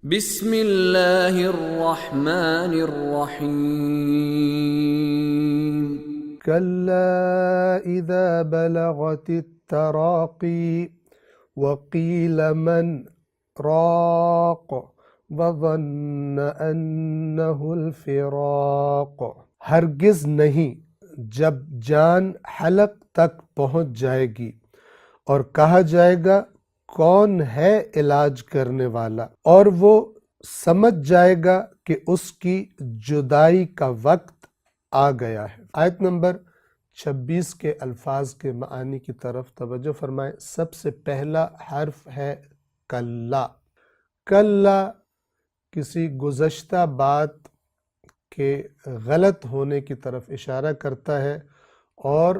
بسم اللہ الرحمن الرحیم كلا إذا بلغت التراقي وقيل من راق وظن أنه الفراق۔ ہرگز نہیں جب جان حلق تک پہنچ جائے گی اور کہا جائے گا کون ہے علاج کرنے والا، اور وہ سمجھ جائے گا کہ اس کی جدائی کا وقت آ گیا ہے۔ آیت نمبر 26 کے الفاظ کے معانی کی طرف توجہ فرمائیں۔ سب سے پہلا حرف ہے کلا۔ کلا کسی گزشتہ بات کے غلط ہونے کی طرف اشارہ کرتا ہے، اور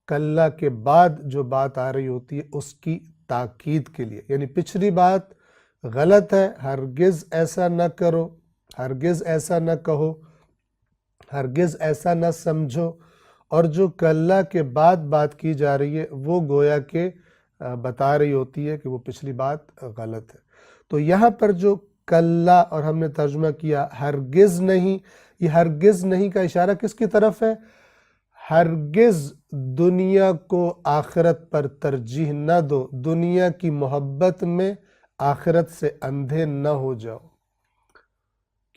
کلا کے بعد جو بات آ رہی ہوتی ہے اس کی تاکید کے لیے، یعنی پچھلی بات غلط ہے، ہرگز ایسا نہ کرو، ہرگز ایسا نہ کہو، ہرگز ایسا نہ سمجھو، اور جو کلا کے بعد بات کی جا رہی ہے وہ گویا کہ بتا رہی ہوتی ہے کہ وہ پچھلی بات غلط ہے۔ تو یہاں پر جو کلا اور ہم نے ترجمہ کیا ہرگز نہیں، یہ ہرگز نہیں کا اشارہ کس کی طرف ہے؟ ہرگز دنیا کو آخرت پر ترجیح نہ دو، دنیا کی محبت میں آخرت سے اندھے نہ ہو جاؤ۔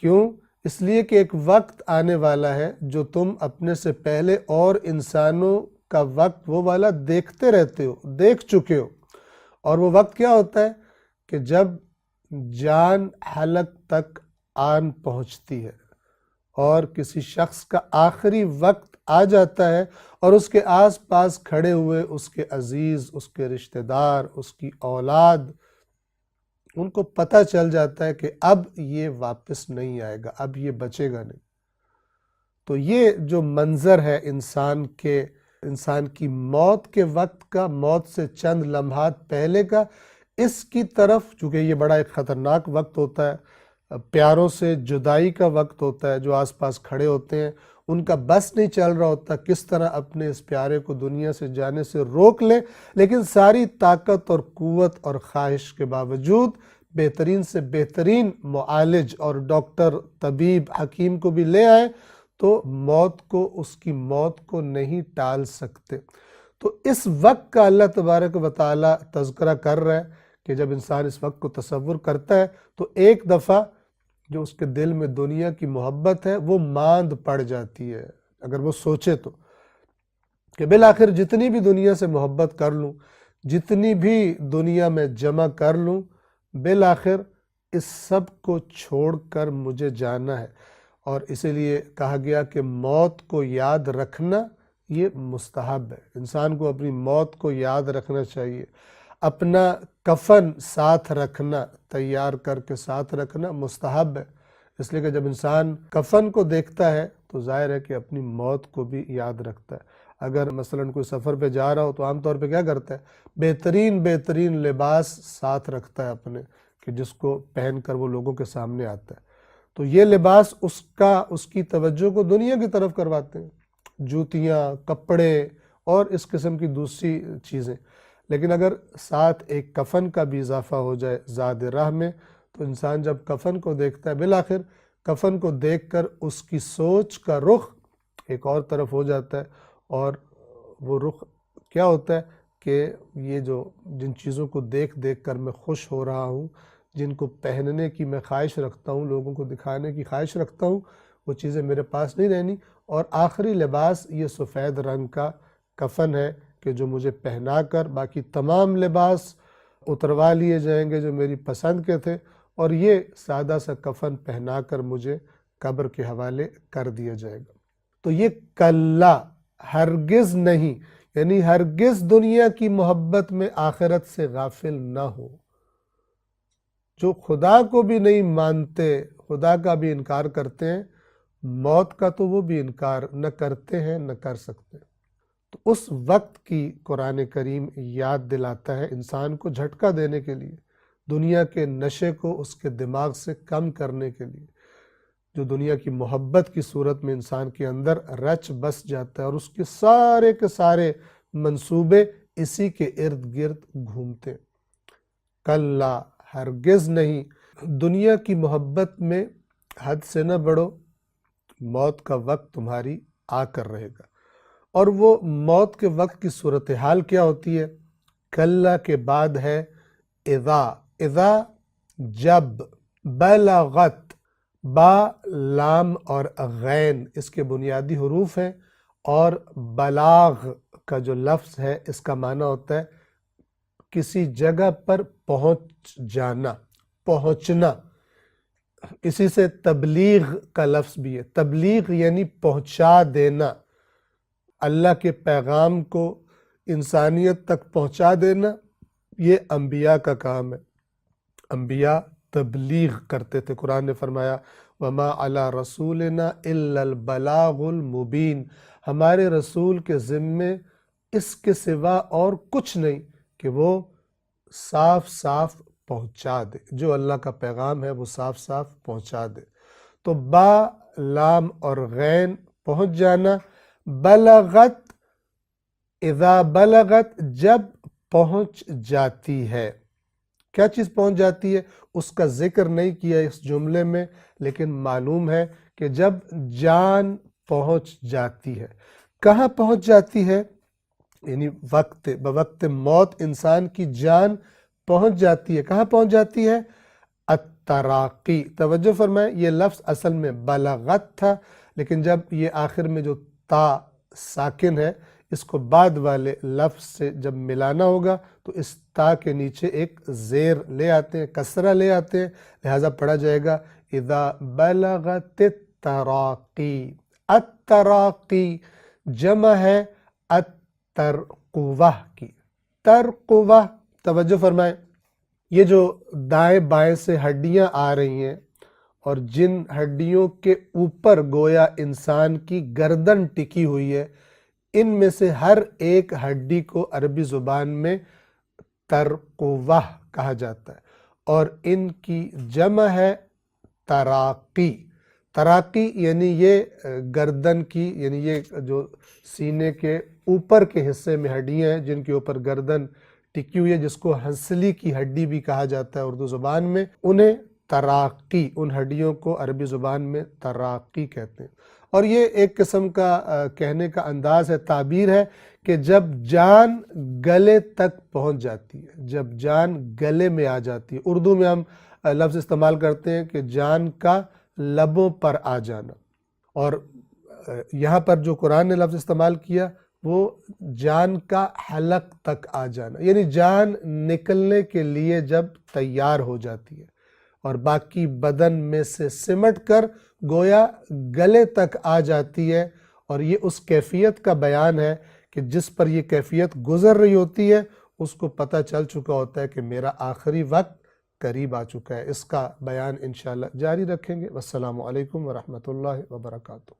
کیوں؟ اس لیے کہ ایک وقت آنے والا ہے جو تم اپنے سے پہلے اور انسانوں کا وقت وہ والا دیکھتے رہتے ہو، دیکھ چکے ہو، اور وہ وقت کیا ہوتا ہے کہ جب جان حلق تک آن پہنچتی ہے اور کسی شخص کا آخری وقت آ جاتا ہے، اور اس کے آس پاس کھڑے ہوئے اس کے عزیز، اس کے رشتہ دار، اس کی اولاد، ان کو پتہ چل جاتا ہے کہ اب یہ واپس نہیں آئے گا، اب یہ بچے گا نہیں۔ تو یہ جو منظر ہے انسان کی موت کے وقت کا، موت سے چند لمحات پہلے کا، اس کی طرف، چونکہ یہ بڑا ایک خطرناک وقت ہوتا ہے، پیاروں سے جدائی کا وقت ہوتا ہے، جو آس پاس کھڑے ہوتے ہیں ان کا بس نہیں چل رہا ہوتا کس طرح اپنے اس پیارے کو دنیا سے جانے سے روک لے، لیکن ساری طاقت اور قوت اور خواہش کے باوجود بہترین سے بہترین معالج اور ڈاکٹر، طبیب، حکیم کو بھی لے آئے تو اس کی موت کو نہیں ٹال سکتے۔ تو اس وقت کا اللہ تبارک و تعالی تذکرہ کر رہا ہے کہ جب انسان اس وقت کو تصور کرتا ہے تو ایک دفعہ جو اس کے دل میں دنیا کی محبت ہے وہ ماند پڑ جاتی ہے، اگر وہ سوچے تو، کہ بالآخر جتنی بھی دنیا سے محبت کر لوں، جتنی بھی دنیا میں جمع کر لوں، بالآخر اس سب کو چھوڑ کر مجھے جانا ہے۔ اور اسی لیے کہا گیا کہ موت کو یاد رکھنا یہ مستحب ہے، انسان کو اپنی موت کو یاد رکھنا چاہیے، اپنا کفن ساتھ رکھنا، تیار کر کے ساتھ رکھنا مستحب ہے، اس لیے کہ جب انسان کفن کو دیکھتا ہے تو ظاہر ہے کہ اپنی موت کو بھی یاد رکھتا ہے۔ اگر مثلا کوئی سفر پہ جا رہا ہو تو عام طور پہ کیا کرتا ہے؟ بہترین لباس ساتھ رکھتا ہے اپنے، کہ جس کو پہن کر وہ لوگوں کے سامنے آتا ہے۔ تو یہ لباس اس کی توجہ کو دنیا کی طرف کرواتے ہیں، جوتیاں، کپڑے اور اس قسم کی دوسری چیزیں۔ لیکن اگر ساتھ ایک کفن کا بھی اضافہ ہو جائے زاد راہ میں، تو انسان جب کفن کو دیکھتا ہے بالآخر کفن کو دیکھ کر اس کی سوچ کا رخ ایک اور طرف ہو جاتا ہے، اور وہ رخ کیا ہوتا ہے کہ یہ جن چیزوں کو دیکھ کر میں خوش ہو رہا ہوں، جن کو پہننے کی میں خواہش رکھتا ہوں، لوگوں کو دکھانے کی خواہش رکھتا ہوں، وہ چیزیں میرے پاس نہیں رہنی، اور آخری لباس یہ سفید رنگ کا کفن ہے کہ جو مجھے پہنا کر باقی تمام لباس اتروا لیے جائیں گے جو میری پسند کے تھے، اور یہ سادہ سا کفن پہنا کر مجھے قبر کے حوالے کر دیا جائے گا۔ تو یہ کلا، ہرگز نہیں، یعنی ہرگز دنیا کی محبت میں آخرت سے غافل نہ ہو۔ جو خدا کو بھی نہیں مانتے، خدا کا بھی انکار کرتے ہیں، موت کا تو وہ بھی انکار نہ کرتے ہیں نہ کر سکتے۔ تو اس وقت کی قرآن کریم یاد دلاتا ہے انسان کو جھٹکا دینے کے لیے، دنیا کے نشے کو اس کے دماغ سے کم کرنے کے لیے، جو دنیا کی محبت کی صورت میں انسان کے اندر رچ بس جاتا ہے، اور اس کے سارے منصوبے اسی کے ارد گرد گھومتے۔ کلا، ہرگز نہیں، دنیا کی محبت میں حد سے نہ بڑھو، موت کا وقت تمہاری آ کر رہے گا۔ اور وہ موت کے وقت کی صورتحال کیا ہوتی ہے؟ کلا کے بعد ہے اذا، اذا جب، بلغت، با، لام اور غین اس کے بنیادی حروف ہیں، اور بلاغ کا جو لفظ ہے اس کا معنی ہوتا ہے کسی جگہ پر پہنچ جانا، پہنچنا۔ اسی سے تبلیغ کا لفظ بھی ہے، تبلیغ یعنی پہنچا دینا، اللہ کے پیغام کو انسانیت تک پہنچا دینا، یہ انبیاء کا کام ہے۔ انبیاء تبلیغ کرتے تھے۔ قرآن نے فرمایا وَمَا عَلَىٰ رَسُولِنَا إِلَّا الْبَلَاغُ الْمُبِينَ، ہمارے رسول کے ذمے اس کے سوا اور کچھ نہیں کہ وہ صاف صاف پہنچا دے، جو اللہ کا پیغام ہے وہ صاف صاف پہنچا دے۔ تو با، لام اور غین پہنچ جانا، بلغت، اذا بلغت جب پہنچ جاتی ہے۔ کیا چیز پہنچ جاتی ہے؟ اس کا ذکر نہیں کیا اس جملے میں، لیکن معلوم ہے کہ جب جان پہنچ جاتی ہے۔ کہاں پہنچ جاتی ہے؟ یعنی بوقت موت انسان کی جان پہنچ جاتی ہے۔ کہاں پہنچ جاتی ہے؟ التراقی۔ توجہ فرمائیں، یہ لفظ اصل میں بلغت تھا، لیکن جب یہ آخر میں جو تا ساکن ہے اس کو بعد والے لفظ سے جب ملانا ہوگا تو اس تا کے نیچے ایک زیر لے آتے ہیں، کسرہ لے آتے ہیں، لہٰذا پڑھا جائے گا اذا بلغت التراقی۔ التراقی جمع ہے الترقوہ کی، ترقوہ۔ توجہ فرمائیں، یہ جو دائیں بائیں سے ہڈیاں آ رہی ہیں اور جن ہڈیوں کے اوپر گویا انسان کی گردن ٹکی ہوئی ہے، ان میں سے ہر ایک ہڈی کو عربی زبان میں ترقوہ کہا جاتا ہے، اور ان کی جمع ہے تراقی۔ تراقی یعنی یہ گردن کی، یعنی یہ جو سینے کے اوپر کے حصے میں ہڈیاں ہیں جن کے اوپر گردن ٹکی ہوئی ہے، جس کو ہنسلی کی ہڈی بھی کہا جاتا ہے اردو زبان میں، انہیں تراقی، ان ہڈیوں کو عربی زبان میں تراقی کہتے ہیں۔ اور یہ ایک قسم کا کہنے کا انداز ہے، تعبیر ہے کہ جب جان گلے تک پہنچ جاتی ہے، جب جان گلے میں آ جاتی ہے۔ اردو میں ہم لفظ استعمال کرتے ہیں کہ جان کا لبوں پر آ جانا، اور یہاں پر جو قرآن نے لفظ استعمال کیا وہ جان کا حلق تک آ جانا، یعنی جان نکلنے کے لیے جب تیار ہو جاتی ہے اور باقی بدن میں سے سمٹ کر گویا گلے تک آ جاتی ہے، اور یہ اس کیفیت کا بیان ہے کہ جس پر یہ کیفیت گزر رہی ہوتی ہے اس کو پتہ چل چکا ہوتا ہے کہ میرا آخری وقت قریب آ چکا ہے۔ اس کا بیان انشاءاللہ جاری رکھیں گے۔ والسلام علیکم ورحمۃ اللہ وبرکاتہ۔